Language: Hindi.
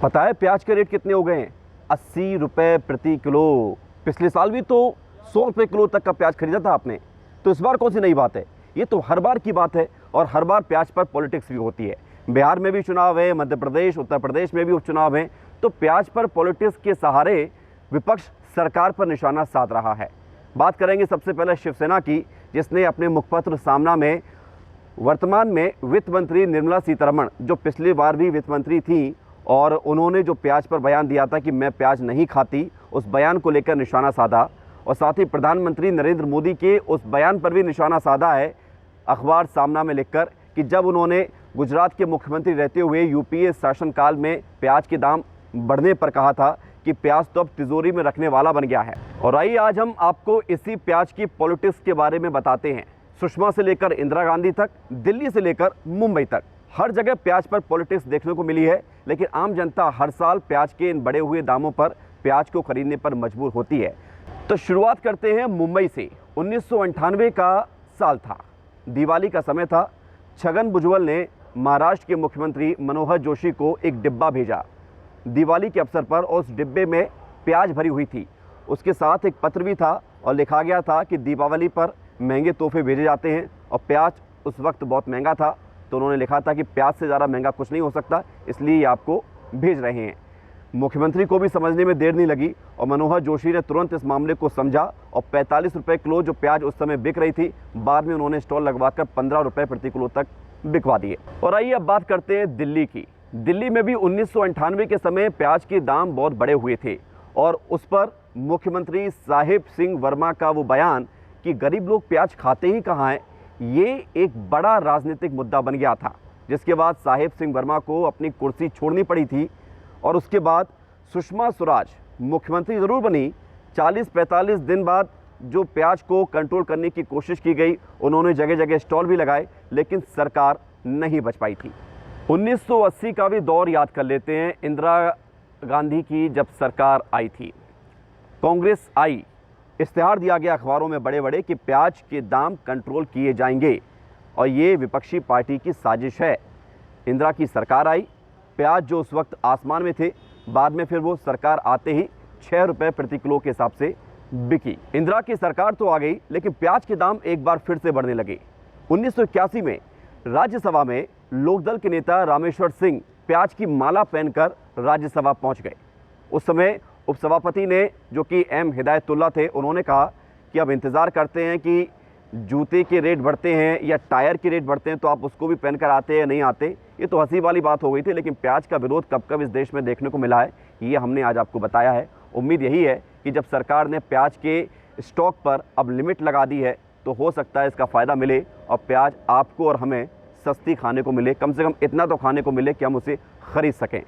पता है प्याज के रेट कितने हो गए हैं? 80 रुपये प्रति किलो। पिछले साल भी तो 100 रुपये किलो तक का प्याज खरीदा था आपने। तो इस बार कौन सी नई बात है? ये तो हर बार की बात है और हर बार प्याज पर पॉलिटिक्स भी होती है। बिहार में भी चुनाव है, मध्य प्रदेश, उत्तर प्रदेश में भी उपचुनाव हैं, तो प्याज पर पॉलिटिक्स के सहारे विपक्ष सरकार पर निशाना साध रहा है। बात करेंगे सबसे पहले शिवसेना की, जिसने अपने मुखपत्र सामना में वर्तमान में वित्त मंत्री निर्मला सीतारमण, जो पिछली बार भी वित्त मंत्री थी और उन्होंने जो प्याज पर बयान दिया था कि मैं प्याज नहीं खाती, उस बयान को लेकर निशाना साधा और साथ ही प्रधानमंत्री नरेंद्र मोदी के उस बयान पर भी निशाना साधा है अखबार सामना में लिखकर कि जब उन्होंने गुजरात के मुख्यमंत्री रहते हुए यूपीए शासनकाल में प्याज के दाम बढ़ने पर कहा था कि प्याज तो अब तिजोरी में रखने वाला बन गया है। और आइए आज हम आपको इसी प्याज की पॉलिटिक्स के बारे में बताते हैं। सुषमा से लेकर इंदिरा गांधी तक, दिल्ली से लेकर मुंबई तक, हर जगह प्याज पर पॉलिटिक्स देखने को मिली है। लेकिन आम जनता हर साल प्याज के इन बढ़े हुए दामों पर प्याज को खरीदने पर मजबूर होती है। तो शुरुआत करते हैं मुंबई से। 1998 का साल था, दिवाली का समय था। छगन भुजबल ने महाराष्ट्र के मुख्यमंत्री मनोहर जोशी को एक डिब्बा भेजा दिवाली के अवसर पर, और उस डिब्बे में प्याज भरी हुई थी। उसके साथ एक पत्र भी था और लिखा गया था कि दीपावली पर महंगे तोहफे भेजे जाते हैं और प्याज उस वक्त बहुत महंगा था, तो उन्होंने लिखा था कि प्याज से ज़्यादा महंगा कुछ नहीं हो सकता, इसलिए ये आपको भेज रहे हैं। मुख्यमंत्री को भी समझने में देर नहीं लगी और मनोहर जोशी ने तुरंत इस मामले को समझा और 45 रुपये किलो जो प्याज उस समय बिक रही थी, बाद में उन्होंने स्टॉल लगवाकर 15 रुपये प्रति किलो तक बिकवा दिए। और आइए अब बात करते हैं दिल्ली की। दिल्ली में भी 1998 के समय प्याज के दाम बहुत बढ़े हुए थे और उस पर मुख्यमंत्री साहिब सिंह वर्मा का वो बयान कि गरीब लोग प्याज खाते ही कहाँ हैं, ये एक बड़ा राजनीतिक मुद्दा बन गया था, जिसके बाद साहिब सिंह वर्मा को अपनी कुर्सी छोड़नी पड़ी थी। और उसके बाद सुषमा स्वराज मुख्यमंत्री ज़रूर बनी, 40-45 दिन बाद जो प्याज को कंट्रोल करने की कोशिश की गई, उन्होंने जगह जगह स्टॉल भी लगाए, लेकिन सरकार नहीं बच पाई थी। 1980 का भी दौर याद कर लेते हैं। इंदिरा गांधी की जब सरकार आई थी, कांग्रेस आई, इश्तिहार दिया गया अखबारों में बड़े बड़े कि प्याज के दाम कंट्रोल किए जाएंगे और ये विपक्षी पार्टी की साजिश है। इंदिरा की सरकार आई, प्याज जो उस वक्त आसमान में थे, बाद में फिर वो सरकार आते ही 6 रुपये प्रति किलो के हिसाब से बिकी। इंदिरा की सरकार तो आ गई, लेकिन प्याज के दाम एक बार फिर से बढ़ने लगे। 1981 में राज्यसभा में लोकदल के नेता रामेश्वर सिंह प्याज की माला पहनकर राज्यसभा पहुंच गए। उस समय उपसभापति ने, जो कि एम हिदायतुल्ला थे, उन्होंने कहा कि अब इंतज़ार करते हैं कि जूते के रेट बढ़ते हैं या टायर के रेट बढ़ते हैं तो आप उसको भी पहनकर आते हैं या नहीं आते। ये तो हंसी वाली बात हो गई थी, लेकिन प्याज का विरोध कब कब इस देश में देखने को मिला है, ये हमने आज आपको बताया है। उम्मीद यही है कि जब सरकार ने प्याज के स्टॉक पर अब लिमिट लगा दी है, तो हो सकता है इसका फ़ायदा मिले और प्याज आपको और हमें सस्ती खाने को मिले, कम से कम इतना तो खाने को मिले कि हम उसे ख़रीद सकें।